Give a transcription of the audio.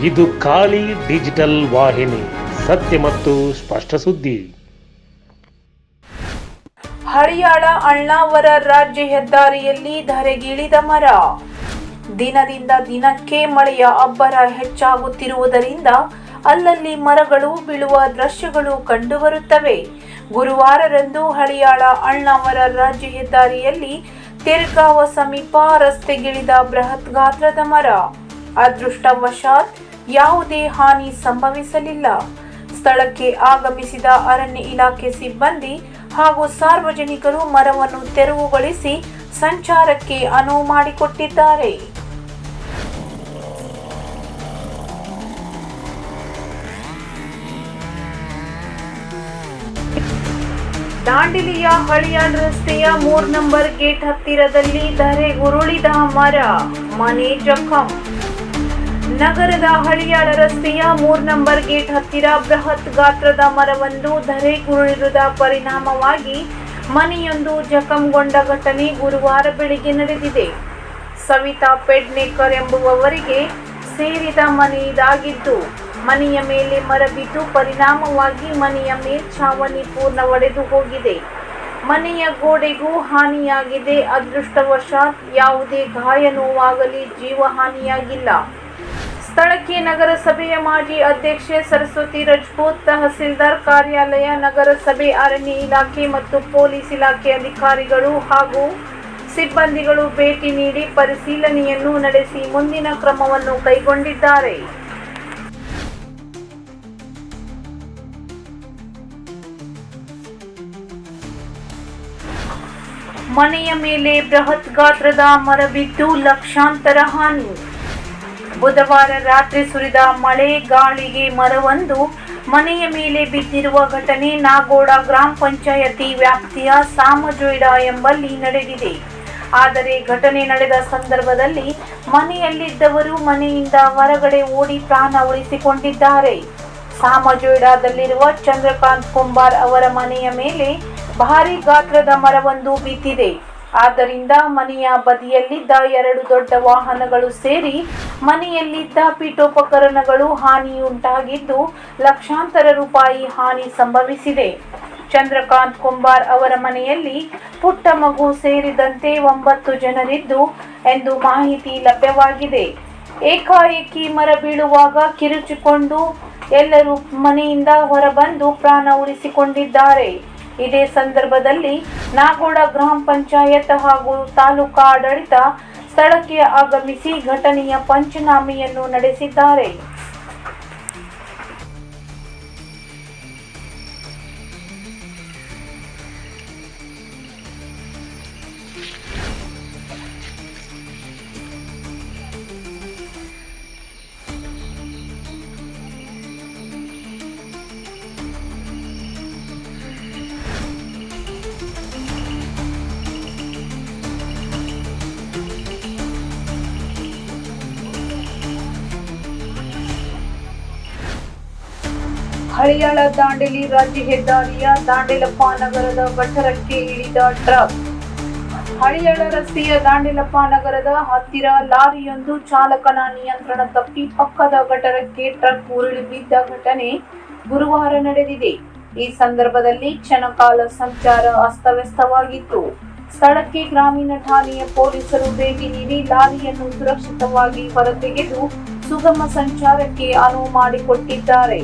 ಇದು ಖಾಲಿ ಡಿಜಿಟಲ್ ವಾಹಿನಿ, ಸತ್ಯ ಮತ್ತು ಸ್ಪಷ್ಟ ಸುದ್ದಿ. ಹಳಿಯಾಳ ಅಳ್ನಾವರ ರಾಜ್ಯ ಹೆದ್ದಾರಿಯಲ್ಲಿ ಧರೆಗಿಳಿದ ಮರ. ದಿನದಿಂದ ದಿನಕ್ಕೆ ಮಳೆಯ ಅಬ್ಬರ ಹೆಚ್ಚಾಗುತ್ತಿರುವುದರಿಂದ ಅಲ್ಲಲ್ಲಿ ಮರಗಳು ಬೀಳುವ ದೃಶ್ಯಗಳು ಕಂಡುಬರುತ್ತವೆ. ಗುರುವಾರರಂದು ಹಳಿಯಾಳ ಅಳ್ನಾವರ ರಾಜ್ಯ ಹೆದ್ದಾರಿಯಲ್ಲಿ ತೆರಗಾವ ಸಮೀಪ ರಸ್ತೆಗಿಳಿದ ಬೃಹತ್ ಗಾತ್ರದ ಮರ. ಅದೃಷ್ಟವಶಾತ್ ಯಾವುದೇ ಹಾನಿ ಸಂಭವಿಸಲಿಲ್ಲ. ಸ್ಥಳಕ್ಕೆ ಆಗಮಿಸಿದ ಅರಣ್ಯ ಇಲಾಖೆ ಸಿಬ್ಬಂದಿ ಹಾಗೂ ಸಾರ್ವಜನಿಕರು ಮರವನ್ನು ತೆರವುಗೊಳಿಸಿ ಸಂಚಾರಕ್ಕೆ ಅನುವು ಮಾಡಿಕೊಟ್ಟಿದ್ದಾರೆ. ದಾಂಡೇಲಿಯ ಹಳಿಯಾಳ್ ರಸ್ತೆಯ 3 ನಂಬರ್ ಗೇಟ್ ಹತ್ತಿರದಲ್ಲಿ ಧರೆಗುರುಳಿದ ಮರ, ಮನೆ ಜಖಂ. ನಗರದ ಹಳಿಯಾಳ ರಸ್ತೆಯ 3 ನಂಬರ್ ಗೇಟ್ ಹತ್ತಿರ ಬೃಹತ್ ಗಾತ್ರದ ಮರವೊಂದು ಧರೆಗುರುಳಿದ ಪರಿಣಾಮವಾಗಿ ಮನೆಯೊಂದು ಜಖಂಗೊಂಡ ಘಟನೆ ಗುರುವಾರ ಬೆಳಿಗ್ಗೆ ನಡೆದಿದೆ. ಸವಿತಾ ಪೆಡ್ನೇಕರ್ ಎಂಬುವವರಿಗೆ ಸೇರಿದ ಮನೆ ಇದಾಗಿದ್ದು, ಮನೆಯ ಮೇಲೆ ಮರ ಬಿದ್ದು ಪರಿಣಾಮವಾಗಿ ಮನೆಯ ಮೇಲ್ಛಾವಣಿ ಪೂರ್ಣ ಒಡೆದು ಹೋಗಿದೆ. ಮನೆಯ ಗೋಡೆಗೂ ಹಾನಿಯಾಗಿದೆ. ಅದೃಷ್ಟವಶಾತ್ ಯಾವುದೇ ಗಾಯ ನೋವಾಗಲಿ ಜೀವಹಾನಿಯಾಗಿಲ್ಲ. ಸ್ಥಳಕ್ಕೆ ನಗರಸಭೆಯ ಮಾಜಿ ಅಧ್ಯಕ್ಷೆ ಸರಸ್ವತಿ ರಜಪೂತ್, ತಹಸೀಲ್ದಾರ್ ಕಾರ್ಯಾಲಯ, ನಗರಸಭೆ, ಅರಣ್ಯ ಇಲಾಖೆ ಮತ್ತು ಪೊಲೀಸ್ ಇಲಾಖೆ ಅಧಿಕಾರಿಗಳು ಹಾಗೂ ಸಿಬ್ಬಂದಿಗಳು ಭೇಟಿ ನೀಡಿ ಪರಿಶೀಲನೆಯನ್ನು ನಡೆಸಿ ಮುಂದಿನ ಕ್ರಮವನ್ನು ಕೈಗೊಂಡಿದ್ದಾರೆ. ಮನೆಯ ಮೇಲೆ ಬೃಹತ್ ಗಾತ್ರದ ಮರ ಬಿದ್ದು ಲಕ್ಷಾಂತರ ಹಾನಿ. ಬುಧವಾರ ರಾತ್ರಿ ಸುರಿದ ಮಳೆ ಗಾಳಿಗೆ ಮರವೊಂದು ಮನೆಯ ಮೇಲೆ ಬಿದ್ದಿರುವ ಘಟನೆ ನಾಗೋಡ ಗ್ರಾಮ ಪಂಚಾಯತಿ ವ್ಯಾಪ್ತಿಯ ಸಾಮಜೋಯ್ಡಾ ಎಂಬಲ್ಲಿ ನಡೆದಿದೆ. ಆದರೆ ಘಟನೆ ನಡೆದ ಸಂದರ್ಭದಲ್ಲಿ ಮನೆಯಲ್ಲಿದ್ದವರು ಮನೆಯಿಂದ ಹೊರಗಡೆ ಓಡಿ ಪ್ರಾಣ ಉಳಿಸಿಕೊಂಡಿದ್ದಾರೆ. ಸಾಮಜೋಯ್ಡಾದಲ್ಲಿರುವ ಚಂದ್ರಕಾಂತ್ ಕುಂಬಾರ್ ಅವರ ಮನೆಯ ಮೇಲೆ ಭಾರೀ ಗಾತ್ರದ ಮರವೊಂದು ಬಿದ್ದಿದೆ. ಆದ್ದರಿಂದ ಮನೆಯ ಬದಿಯಲ್ಲಿದ್ದ 2 ದೊಡ್ಡ ವಾಹನಗಳು ಸೇರಿ ಮನೆಯಲ್ಲಿದ್ದ ಪೀಠೋಪಕರಣಗಳು ಹಾನಿಯುಂಟಾಗಿದ್ದು ಲಕ್ಷಾಂತರ ರೂಪಾಯಿ ಹಾನಿ ಸಂಭವಿಸಿದೆ. ಚಂದ್ರಕಾಂತ್ ಕುಂಬಾರ್ ಅವರ ಮನೆಯಲ್ಲಿ ಪುಟ್ಟ ಮಗು ಸೇರಿದಂತೆ 9 ಜನರಿದ್ದು ಎಂದು ಮಾಹಿತಿ ಲಭ್ಯವಾಗಿದೆ. ಏಕಾಏಕಿ ಮರ ಬೀಳುವಾಗ ಕಿರುಚಿಕೊಂಡು ಎಲ್ಲರೂ ಮನೆಯಿಂದ ಹೊರಬಂದು ಪ್ರಾಣ ಉಳಿಸಿಕೊಂಡಿದ್ದಾರೆ. ಇದೇ ಸಂದರ್ಭದಲ್ಲಿ ನಾಗೋಡ ಗ್ರಾಮ ಪಂಚಾಯತ್ ಹಾಗೂ ತಾಲೂಕಾ ಆಡಳಿತ ಸ್ಥಳಕ್ಕೆ ಆಗಮಿಸಿ ಘಟನೆಯ ಪಂಚನಾಮೆಯನ್ನು ನಡೆಸಿದ್ದಾರೆ. ಹಳಿಯಾಳ ದಾಂಡೇಲಿ ರಾಜ್ಯ ಹೆದ್ದಾರಿಯ ದಾಂಡೇಲಪ್ಪ ನಗರದ ಗಟ್ಟರಕ್ಕೆ ಇಳಿದ ಟ್ರಕ್. ಹಳಿಯಾಳ ರಸ್ತೆಯ ದಾಂಡೇಲಪ್ಪ ನಗರದ ಹತ್ತಿರ ಲಾರಿಯೊಂದು ಚಾಲಕನ ನಿಯಂತ್ರಣ ತಪ್ಪಿ ಪಕ್ಕದ ಗಟ್ಟರಕ್ಕೆ ಟ್ರಕ್ ಉರುಳಿ ಬಿದ್ದ ಘಟನೆ ಗುರುವಾರ ನಡೆದಿದೆ. ಈ ಸಂದರ್ಭದಲ್ಲಿ ಕ್ಷಣಕಾಲ ಸಂಚಾರ ಅಸ್ತವ್ಯಸ್ತವಾಗಿತ್ತು. ಸ್ಥಳಕ್ಕೆ ಗ್ರಾಮೀಣ ಠಾಣೆಯ ಪೊಲೀಸರು ಭೇಟಿ ನೀಡಿ ಲಾರಿಯನ್ನು ಸುರಕ್ಷಿತವಾಗಿ ಹೊರತೆಗೆದು ಸುಗಮ ಸಂಚಾರಕ್ಕೆ ಅನುವು ಮಾಡಿಕೊಟ್ಟಿದ್ದಾರೆ.